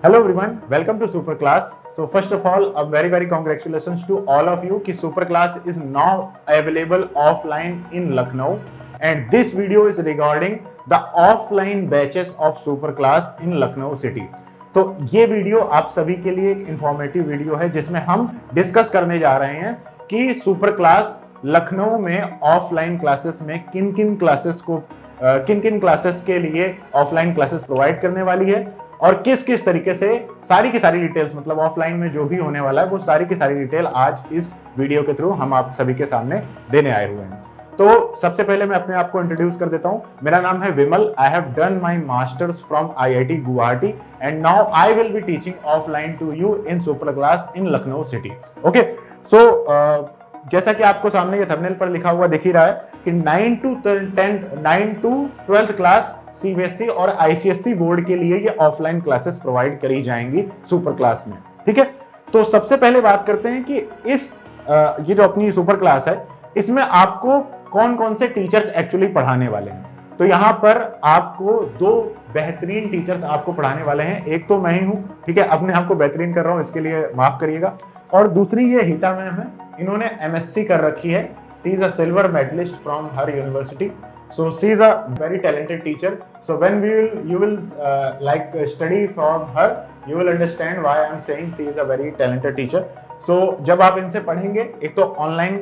Hello everyone, welcome to Super Class. So first of all, a very congratulations to all of you कि Super Class is now available offline in Lucknow and this video is regarding the offline batches of Super Class in Lucknow city. तो ये video आप सभी के लिए एक informative video है जिसमें हम डिस्कस करने जा रहे हैं कि सुपर क्लास लखनऊ में ऑफलाइन क्लासेस में किन किन क्लासेस के लिए ऑफलाइन क्लासेस प्रोवाइड करने वाली है और किस किस तरीके से सारी की सारी डिटेल्स मतलब ऑफलाइन में जो भी होने वाला है वो सारी की सारी डिटेल आज इस वीडियो के थ्रू हम आप सभी के सामने देने आए हुए हैं। तो सबसे पहले मैं अपने आप को इंट्रोड्यूस कर देता हूं। मेरा नाम है Vimal. I have done my masters from IIT Guwahati and now I will be teaching offline to you in super class in Lucknow city. Okay, so जैसा कि आपको सामने ये थंबनेल पर लिखा हुआ दिख ही रहा है कि 9 to 12th क्लास सीबीएसई और आईसीएसई बोर्ड के लिए ये ऑफलाइन क्लासेस प्रोवाइड करी जाएंगी सुपर क्लास में। ठीक है, तो सबसे पहले बात करते हैं कि ये जो अपनी सुपर क्लास है इसमें आपको कौन कौन से टीचर्स एक्चुअली पढ़ाने वाले हैं। तो यहाँ पर आपको दो बेहतरीन टीचर्स आपको पढ़ाने वाले हैं। एक तो मैं ही हूँ, ठीक है, अपने आप को बेहतरीन कर रहा हूँ, इसके लिए माफ करिएगा। और दूसरी ये हिता मैम है, इन्होंने एमएससी कर रखी है। She is a silver medallist from her university, so she is a very talented teacher. So when you will study from her, you will understand why I am saying she is a very talented teacher. So जब आप इनसे पढ़ेंगे, एक तो online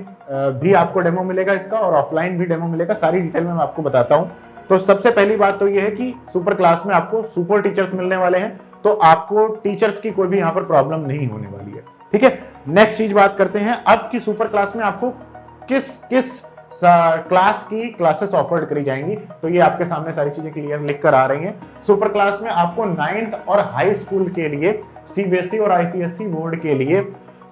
भी आपको demo मिलेगा इसका और ऑफलाइन भी डेमो मिलेगा। सारी डिटेल में मैं आपको बताता हूँ। तो सबसे पहली बात तो ये है कि सुपर क्लास में आपको सुपर टीचर्स मिलने वाले हैं, तो आपको टीचर्स की कोई भी यहाँ पर प्रॉब्लम नहीं होने वाली है। ठीक है, नेक्स्ट चीज बात करते हैं अब की सुपर क्लास में आपको किस किस क्लास की क्लासेस ऑफर्ड करी जाएंगी। तो ये आपके सामने सारी चीजें क्लियर लिख कर आ रही हैं। सुपर क्लास में आपको 9th और हाई स्कूल के लिए सीबीएसई और आईसीएसई बोर्ड के लिए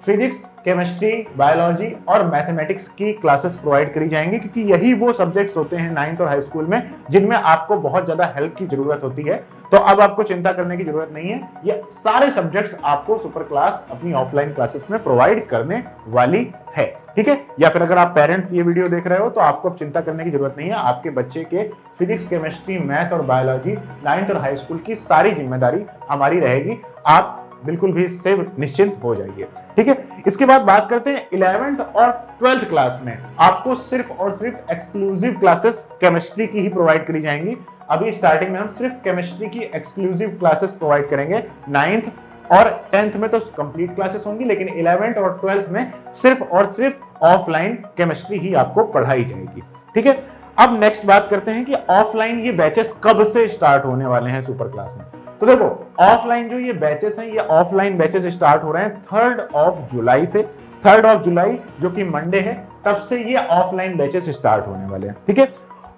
फिजिक्स, केमिस्ट्री, बायोलॉजी और मैथमेटिक्स की क्लासेस प्रोवाइड करी जाएंगी, क्योंकि यही वो सब्जेक्ट्स होते हैं 9th और हाई स्कूल में जिनमें आपको बहुत ज्यादा हेल्प की जरूरत होती है। तो अब आपको चिंता करने की जरूरत नहीं है, ये सारे सब्जेक्ट्स आपको सुपर क्लास अपनी ऑफलाइन क्लासेस में प्रोवाइड करने वाली है। ठीक है, या फिर अगर आप पेरेंट्स ये वीडियो देख रहे हो तो आपको अब चिंता करने की जरूरत नहीं है। आपके बच्चे के फिजिक्स, केमिस्ट्री, मैथ और बायोलॉजी 9th और हाई स्कूल की सारी जिम्मेदारी हमारी रहेगी। आप बिल्कुल भी इससे निश्चिंत हो जाइए। ठीक है, इसके बाद बात करते हैं 11th और 12th क्लास में आपको सिर्फ और सिर्फ एक्सक्लूसिव क्लासेस केमिस्ट्री की ही प्रोवाइड करी जाएंगी। अभी स्टार्टिंग में हम सिर्फ केमिस्ट्री की एक्सक्लूसिव क्लासेस प्रोवाइड करेंगे। 9th और 10th में तो कंप्लीट क्लासेस होंगी, लेकिन 11th और 12th में सिर्फ और सिर्फ ऑफलाइन केमिस्ट्री ही आपको पढ़ाई जाएगी। ठीक है, अब नेक्स्ट बात करते हैं कि ऑफलाइन ये बैचेस कब से स्टार्ट होने वाले हैं सुपर क्लास में। तो देखो, ऑफलाइन जो ये बैचेस हैं, ये ऑफलाइन बैचेस स्टार्ट हो रहे हैं 3rd जुलाई से। 3rd जुलाई जो कि मंडे है, तब से ये ऑफलाइन बैचेस स्टार्ट होने वाले हैं। ठीक है,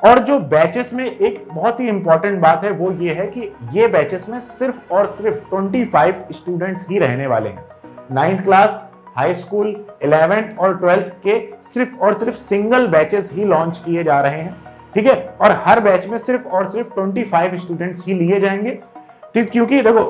और जो बैचेस में एक बहुत ही इंपॉर्टेंट बात है वो ये है कि ये बैचेस में सिर्फ और सिर्फ 25 स्टूडेंट्स ही रहने वाले हैं। 9th class, high school, 11th और 12th के सिर्फ और सिर्फ सिंगल बैचेस ही लॉन्च किए जा रहे हैं। ठीक है, और हर बैच में सिर्फ और सिर्फ 25 स्टूडेंट्स ही लिए जाएंगे, क्योंकि देखो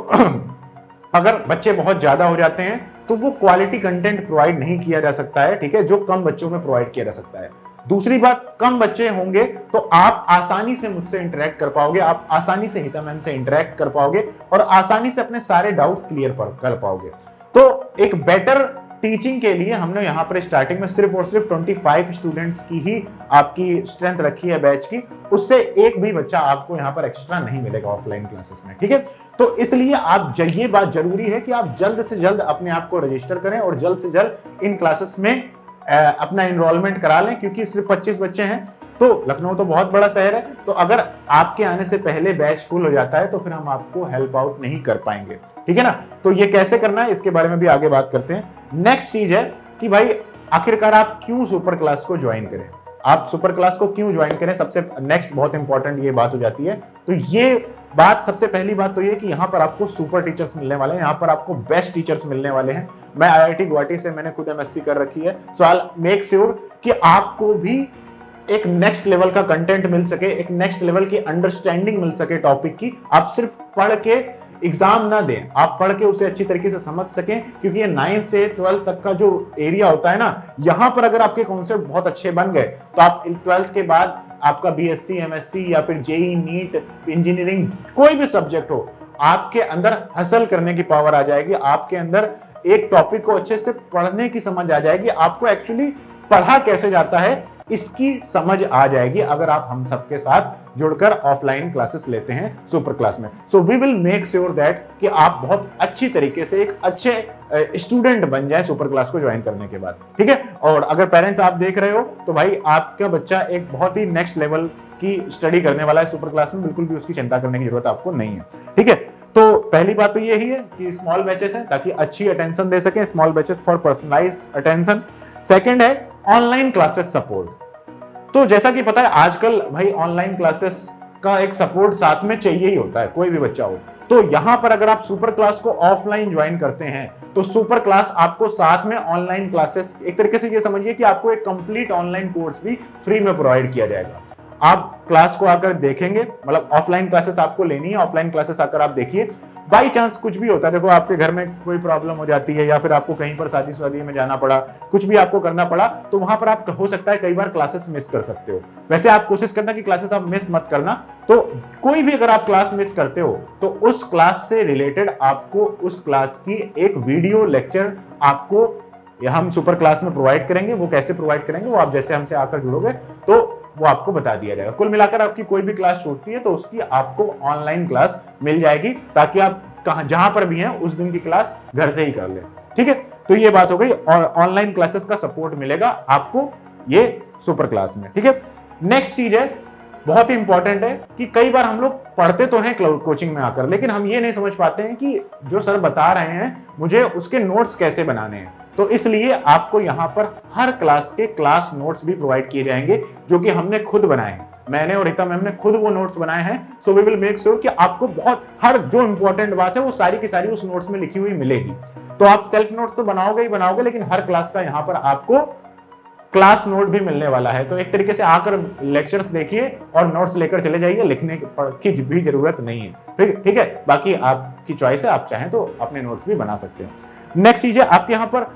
अगर बच्चे बहुत ज्यादा हो जाते हैं तो वो क्वालिटी कंटेंट प्रोवाइड नहीं किया जा सकता है। ठीक है, जो कम बच्चों में प्रोवाइड किया जा सकता है। दूसरी बात, कम बच्चे होंगे तो आप आसानी से मुझसे इंटरेक्ट कर पाओगे, आप आसानी से हिता मैम से इंटरेक्ट कर पाओगे और आसानी से अपने सारे डाउट्स क्लियर कर पाओगे। तो एक बेटर टीचिंग के लिए हमने यहाँ पर स्टार्टिंग में सिर्फ और सिर्फ 25 स्टूडेंट्स की ही आपकी स्ट्रेंथ रखी है बैच की। उससे एक भी बच्चा आपको यहाँ पर एक्स्ट्रा नहीं मिलेगा ऑफलाइन क्लासेस में। ठीक है, तो इसलिए आप ये बात जरूरी है कि आप जल्द से जल्द अपने आप को रजिस्टर करें और जल्द से जल्द इन क्लासेस में अपना इनरोलमेंट करा लें, क्योंकि सिर्फ 25 बच्चे हैं। तो लखनऊ तो बहुत बड़ा शहर है, तो अगर आपके आने से पहले बैच फुल हो जाता है तो फिर हम आपको हेल्प आउट नहीं कर पाएंगे। ठीक है ना, तो ये कैसे करना है इसके बारे में भी आगे बात करते हैं। नेक्स्ट चीज है कि भाई आखिरकार आप क्यों सुपर क्लास को ज्वाइन करें, आप सुपर क्लास को क्यों ज्वाइन करें। सबसे नेक्स्ट बहुत इंपॉर्टेंट ये बात हो जाती है। तो ये बात, सबसे पहली बात तो ये कि यहाँ पर आपको सुपर टीचर्स मिलने वाले हैं, यहाँ पर आपको बेस्ट टीचर्स मिलने वाले हैं। मैं आईआईटी गुवाहाटी से मैंने खुद एमएससी कर रखी है, सो आई मेक श्योर कि आपको भी एक नेक्स्ट लेवल का कंटेंट मिल सके, एक नेक्स्ट लेवल की अंडरस्टैंडिंग मिल सके टॉपिक की। आप सिर्फ पढ़ के एग्जाम ना दें, आप पढ़ के उसे अच्छी तरीके से समझ सकें, क्योंकि ये 9th से 12th तक का जो एरिया होता है ना, यहाँ पर अगर आपके कॉन्सेप्ट बहुत अच्छे बन गए तो आप 12th के बाद आपका बीएससी, एमएससी या फिर जेई, नीट, इंजीनियरिंग, कोई भी सब्जेक्ट हो, आपके अंदर हसल करने की पावर आ जाएगी, आपके अंदर एक टॉपिक को अच्छे से पढ़ने की समझ आ जाएगी, आपको एक्चुअली पढ़ा कैसे जाता है इसकी समझ आ जाएगी अगर आप हम सबके साथ जुड़कर ऑफलाइन क्लासेस लेते हैं सुपर क्लास में। So we will make sure that कि आप बहुत अच्छी तरीके से एक अच्छे स्टूडेंट बन जाए सुपर क्लास को ज्वाइन करने के बाद, ठीक है। और अगर पेरेंट्स आप देख रहे हो तो भाई आपका बच्चा एक बहुत ही नेक्स्ट लेवल की स्टडी करने वाला है सुपर क्लास में, बिल्कुल भी उसकी चिंता करने की जरूरत आपको नहीं है, ठीक है। तो पहली बात तो यही है कि स्मॉल बैचेस हैं ताकि अच्छी अटेंशन दे सके, small batches for personalised attention. Second है ऑनलाइन क्लासेस सपोर्ट। तो जैसा कि पता है आजकल भाई ऑनलाइन क्लासेस का एक सपोर्ट साथ में चाहिए ही होता है, कोई भी बच्चा हो। तो यहां पर अगर आप सुपर क्लास को ऑफलाइन ज्वाइन करते हैं तो सुपर क्लास आपको साथ में ऑनलाइन क्लासेस, एक तरीके से ये समझिए कि आपको एक कंप्लीट ऑनलाइन कोर्स भी फ्री में प्रोवाइड किया जाएगा। आप क्लास को आकर देखेंगे, मतलब ऑफलाइन क्लासेस आपको लेनी है, ऑफलाइन क्लासेस आकर आप देखिए। बाई चांस कुछ भी होता है, देखो आपके घर में कोई प्रॉब्लम हो जाती है या फिर आपको कहीं पर शादी शादी में जाना पड़ा, कुछ भी आपको करना पड़ा, तो वहां पर आप हो सकता है कई बार क्लासेस मिस कर सकते हो। वैसे आप कोशिश करना कि क्लासेस आप मिस मत करना। तो कोई भी अगर आप क्लास मिस करते हो तो उस क्लास से रिलेटेड आपको उस क्लास की एक वीडियो लेक्चर आपको हम सुपर क्लास में प्रोवाइड करेंगे। वो कैसे प्रोवाइड करेंगे वो आप जैसे हमसे आकर जुड़ोगे तो वो आपको बता दिया जाएगा। कुल मिलाकर आपकी कोई भी क्लास छूटती है तो उसकी आपको ऑनलाइन क्लास मिल जाएगी ताकि आप जहां पर भी हैं उस दिन की क्लास घर से ही कर ले, ठीक है। तो ये बात हो गई, और ऑनलाइन क्लासेस का सपोर्ट मिलेगा आपको ये सुपर क्लास में, ठीक है। नेक्स्ट चीज है, बहुत ही इंपॉर्टेंट है कि कई बार हम लोग पढ़ते तो हैं क्लाउड कोचिंग में आकर, लेकिन हम ये नहीं समझ पाते हैं कि जो सर बता रहे हैं मुझे उसके नोट्स कैसे बनाने हैं। तो इसलिए आपको यहाँ पर हर क्लास के क्लास नोट्स भी प्रोवाइड किए जाएंगे जो कि हमने खुद बनाए हैं, मैंने और रिता मैम ने खुद वो नोट्स बनाए हैं। So we will make sure कि आपको बहुत हर जो इंपॉर्टेंट बात है वो सारी की सारी उस नोट्स में लिखी हुई मिलेगी। तो आप सेल्फ नोट्स तो बनाओगे ही बनाओगे, लेकिन हर क्लास का यहाँ पर आपको क्लास नोट भी मिलने वाला है। तो एक तरीके से आकर लेक्चर्स देखिए और नोट्स लेकर चले जाइए, लिखने की भी जरूरत नहीं है, ठीक है। बाकी आपकी चॉइस है, आप चाहें तो अपने नोट्स भी बना सकते हैं। नेक्स्ट चीज है, आपके यहाँ पर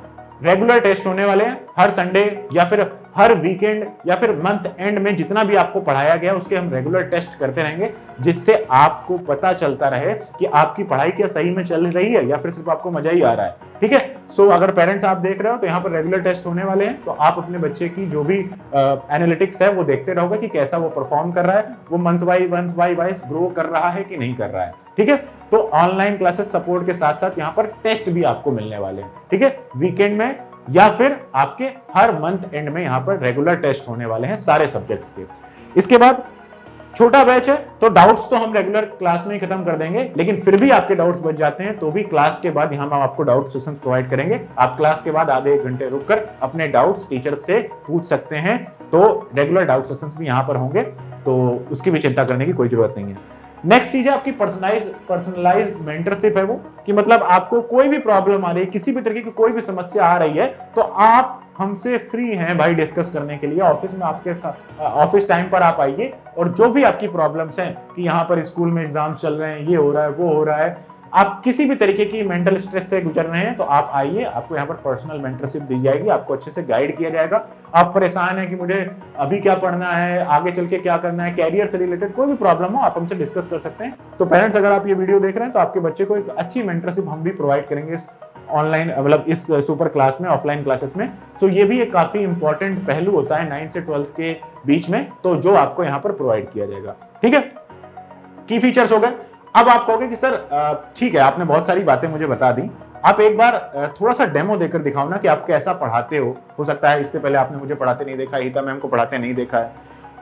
रेगुलर टेस्ट होने वाले हैं हर संडे या फिर हर वीकेंड या फिर मंथ एंड में, जितना भी आपको पढ़ाया गया उसके हम रेगुलर टेस्ट करते रहेंगे, जिससे आपको पता चलता रहे कि आपकी पढ़ाई क्या सही में चल रही है या फिर सिर्फ आपको मजा ही आ रहा है, ठीक है। सो अगर पेरेंट्स आप देख रहे हो तो यहाँ पर रेगुलर टेस्ट होने वाले हैं, तो आप अपने बच्चे की जो भी एनालिटिक्स है वो देखते रहोगे कि कैसा वो परफॉर्म कर रहा है, वो मंथ बाई वाइज ग्रो कर रहा है कि नहीं कर रहा है, ठीक है। तो ऑनलाइन क्लासेस सपोर्ट के साथ साथ यहाँ पर टेस्ट भी आपको मिलने वाले हैं, ठीक है, वीकेंड में या फिर आपके हर मंथ एंड में यहाँ पर रेगुलर टेस्ट होने वाले हैं सारे सब्जेक्ट्स के। इसके बाद छोटा बैच है, तो डाउट्स तो हम रेगुलर क्लास में ही खत्म कर देंगे, लेकिन फिर भी आपके डाउट्स बच जाते हैं तो भी क्लास के बाद यहाँ हम आपको डाउट सेशंस प्रोवाइड करेंगे। आप क्लास के बाद आधे एक घंटे रुककर अपने डाउट्स टीचर से पूछ सकते हैं। तो रेगुलर डाउट सेशंस भी यहाँ पर होंगे, तो उसकी भी चिंता करने की कोई जरूरत नहीं है। नेक्स्ट चीज है आपकी पर्सनलाइज्ड मेंटरशिप है, वो कि मतलब आपको कोई भी प्रॉब्लम आ रही है, किसी भी तरीके की कोई भी समस्या आ रही है, तो आप हमसे फ्री हैं भाई डिस्कस करने के लिए। ऑफिस में आपके ऑफिस टाइम पर आप आइए और जो भी आपकी प्रॉब्लम्स हैं कि यहाँ पर स्कूल में एग्जाम चल रहे हैं, ये हो रहा है, वो हो रहा है, आप किसी भी तरीके की मेंटल स्ट्रेस से गुजर रहे हैं, तो आप आइए, आपको यहाँ पर पर्सनल मेंटरशिप दी जाएगी, आपको अच्छे से गाइड किया जाएगा। आप परेशान हैं कि मुझे अभी क्या पढ़ना है, आगे चल के क्या करना है, कैरियर से रिलेटेड कोई भी प्रॉब्लम हो आप हमसे डिस्कस कर सकते हैं। तो पेरेंट्स अगर आप ये वीडियो देख रहे हैं तो आपके बच्चे को एक अच्छी मेंटरशिप हम भी प्रोवाइड करेंगे इस ऑनलाइन, मतलब इस सुपर क्लास में, ऑफलाइन क्लासेस में। तो ये भी एक काफी इंपॉर्टेंट पहलू होता है 9 से 12 के बीच में, तो जो आपको यहाँ पर प्रोवाइड किया जाएगा, ठीक है। की फीचर्स हो गए। अब आप कहोगे कि सर ठीक है, आपने बहुत सारी बातें मुझे बता दी, आप एक बार थोड़ा सा डेमो देकर दिखाओ ना कि आप कैसा पढ़ाते हो सकता है इससे पहले आपने मुझे पढ़ाते नहीं देखा, हिता मैम को पढ़ाते नहीं देखा है,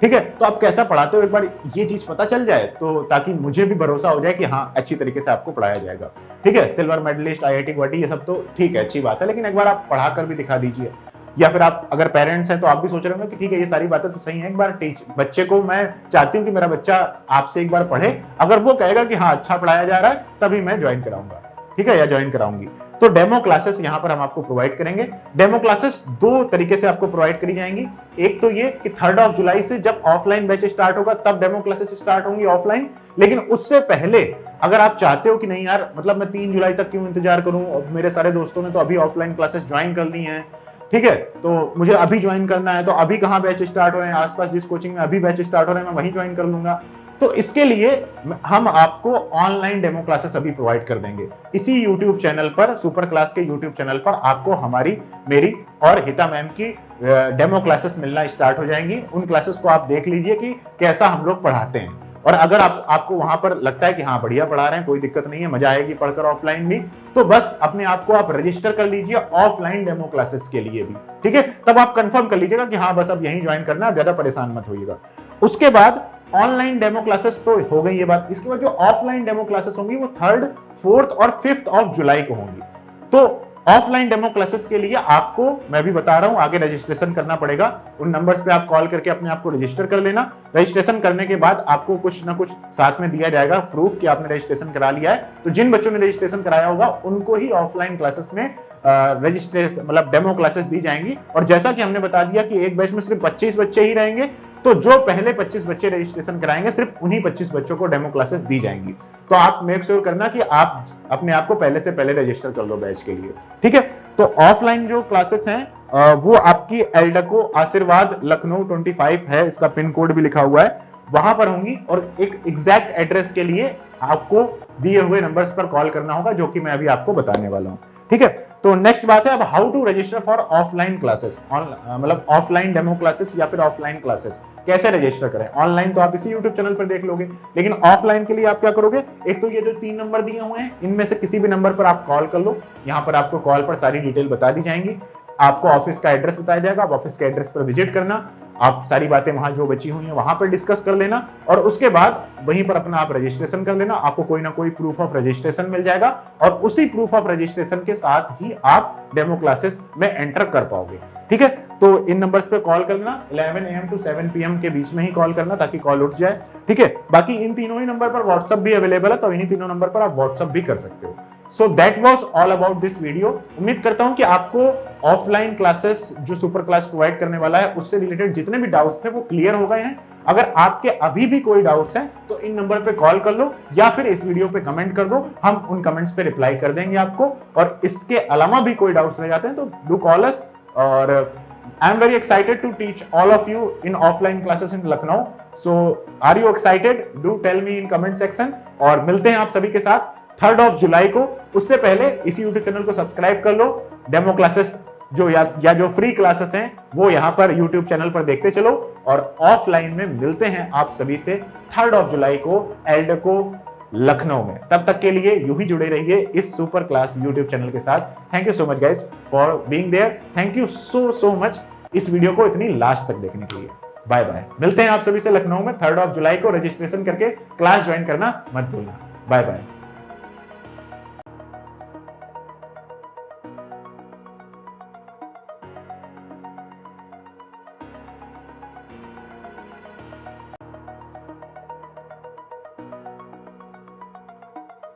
ठीक है। तो आप कैसा पढ़ाते हो एक बार ये चीज पता चल जाए, तो ताकि मुझे भी भरोसा हो जाए कि हाँ अच्छी तरीके से आपको पढ़ाया जाएगा, ठीक है। सिल्वर मेडलिस्ट, IIT गुवाहाटी, ये सब तो ठीक है, अच्छी बात है, लेकिन एक बार आप पढ़ा कर भी दिखा दीजिए। या फिर आप अगर पेरेंट्स हैं तो आप भी सोच रहे होंगे कि ठीक है ये सारी बातें तो सही हैं, एक बार बच्चे को मैं चाहती हूँ कि मेरा बच्चा आपसे एक बार पढ़े, अगर वो कहेगा कि हाँ अच्छा पढ़ाया जा रहा है तभी मैं ज्वाइन कराऊंगा, ठीक है, या ज्वाइन कराऊंगी। तो डेमो क्लासेस यहाँ पर हम आपको प्रोवाइड करेंगे। डेमो क्लासेस 2 तरीके से आपको प्रोवाइड करी जाएंगी। एक तो ये कि 3 जुलाई से जब ऑफलाइन बैच स्टार्ट होगा तब डेमो क्लासेस स्टार्ट होंगी ऑफलाइन, लेकिन उससे पहले अगर आप चाहते हो कि नहीं यार मतलब मैं 3 जुलाई तक क्यों इंतजार करूं, मेरे सारे दोस्तों ने तो अभी ऑफलाइन क्लासेस ज्वाइन कर ली हैं, ठीक है, तो मुझे अभी ज्वाइन करना है, तो अभी कहाँ बैच स्टार्ट हो रहे हैं, आसपास जिस कोचिंग में अभी बैच स्टार्ट हो रहे हैं मैं वहीं ज्वाइन कर लूंगा। तो इसके लिए हम आपको ऑनलाइन डेमो क्लासेस अभी प्रोवाइड कर देंगे इसी YouTube चैनल पर, सुपर क्लास के YouTube चैनल पर आपको हमारी, मेरी और हिता मैम की डेमो क्लासेस मिलना स्टार्ट हो जाएंगी। उन क्लासेस को आप देख लीजिए कि कैसा हम लोग पढ़ाते हैं, और अगर आपको वहां पर लगता है कि हाँ बढ़िया पढ़ा रहे हैं, कोई दिक्कत नहीं है, मजा आएगी पढ़कर ऑफलाइन भी, तो बस अपने आप को आप रजिस्टर कर लीजिए ऑफलाइन डेमो क्लासेस के लिए भी, ठीक है। तब आप कंफर्म कर लीजिएगा कि हाँ बस अब यहीं ज्वाइन करना है, ज्यादा परेशान मत होइएगा। उसके बाद ऑनलाइन डेमो क्लासेस तो हो गई ये बात। इसके बाद जो ऑफलाइन डेमो क्लासेस होंगी वो 3rd, 4th और 5th ऑफ जुलाई को होंगी। तो ऑफलाइन डेमो क्लासेस के लिए आपको मैं भी बता रहा हूं, आगे रजिस्ट्रेशन करना पड़ेगा। उन नंबर्स पे आप कॉल करके अपने आप को रजिस्टर कर लेना। रजिस्ट्रेशन करने के बाद आपको कुछ ना कुछ साथ में दिया जाएगा प्रूफ कि आपने रजिस्ट्रेशन करा लिया है। तो जिन बच्चों ने रजिस्ट्रेशन कराया होगा उनको ही ऑफलाइन क्लासेस में रजिस्ट्रेशन मतलब डेमो क्लासेस दी जाएंगी। और जैसा कि हमने बता दिया कि एक बैच में सिर्फ 25 बच्चे ही रहेंगे, तो जो पहले 25 बच्चे रजिस्ट्रेशन कराएंगे सिर्फ उन्हीं 25 बच्चों को डेमो क्लासेस दी जाएंगी। तो आप मेक श्योर करना कि आप अपने आप को पहले से पहले रजिस्टर कर लो बैच के लिए, ठीक है। तो ऑफलाइन जो क्लासेस हैं वो आपकी एल्डको आशीर्वाद लखनऊ 25 है, इसका पिन कोड भी लिखा हुआ है, वहां पर होंगी। और एक एग्जैक्ट एड्रेस के लिए आपको दिए हुए नंबर्स पर कॉल करना होगा, जो कि मैं अभी आपको बताने वाला हूं, ठीक है। तो नेक्स्ट बात है अब how to register for offline classes, मतलब ऑफलाइन डेमो क्लासेस या फिर ऑफलाइन क्लासेस कैसे रजिस्टर करें। ऑनलाइन तो आप इसी YouTube चैनल पर देख लोगे, लेकिन ऑफलाइन के लिए आप क्या करोगे, एक तो ये जो 3 नंबर दिए हुए हैं इनमें से किसी भी नंबर पर आप कॉल कर लो। यहाँ पर आपको कॉल पर सारी डिटेल बता दी जाएंगी, आपको ऑफिस का एड्रेस बताया जाएगा, आप ऑफिस के एड्रेस पर विजिट करना, आप सारी बातें वहां जो बची हुई हैं वहां पर डिस्कस कर लेना, और उसके बाद वहीं पर अपना आप रजिस्ट्रेशन कर लेना। आपको कोई ना कोई प्रूफ ऑफ रजिस्ट्रेशन मिल जाएगा, और उसी प्रूफ ऑफ रजिस्ट्रेशन के साथ ही आप डेमो क्लासेस में एंटर कर पाओगे, ठीक है। तो इन नंबर्स पे कॉल करना 11 AM to 7 PM के बीच में ही कॉल करना ताकि कॉल उठ जाए, ठीक है। बाकी इन तीनों ही नंबर पर व्हाट्सएप भी अवेलेबल है, तो इन्हीं तीनों नंबर पर आप व्हाट्सएप भी कर सकते हो। So that was all about this video. उम्मीद करता हूं कि आपको ऑफलाइन क्लासेस जो सुपर क्लास प्रोवाइड करने वाला है उससे रिलेटेड जितने भी डाउट्स थे वो क्लियर हो गए हैं। अगर आपके अभी भी कोई डाउट्स हैं तो इन नंबर पे कॉल कर लो या फिर इस वीडियो पे कमेंट कर दो, हम उन कमेंट्स पे रिप्लाई कर देंगे आपको। और इसके अलावा भी कोई डाउट्स रह जाते हैं तो डू कॉल अस। और I am very excited to teach all of you in offline classes in Lucknow. So, are you excited? Do tell me in comment section. और मिलते हैं आप सभी के साथ 3rd ऑफ जुलाई को। उससे पहले इसी YouTube चैनल को सब्सक्राइब कर लो। डेमो क्लासेस जो या जो फ्री क्लासेस हैं वो यहाँ पर YouTube चैनल पर देखते चलो, और ऑफलाइन में मिलते हैं आप सभी से 3rd ऑफ जुलाई को एल्डको लखनऊ में। तब तक के लिए यूं ही जुड़े रहिए इस सुपर क्लास YouTube चैनल के साथ। Thank you so much guys for being there. Thank you so much इस वीडियो को इतनी लास्ट तक देखने के लिए। Bye bye. मिलते हैं आप सभी से लखनऊ में 3rd ऑफ जुलाई को। रजिस्ट्रेशन करके क्लास ज्वाइन करना मत भूलना। Bye bye.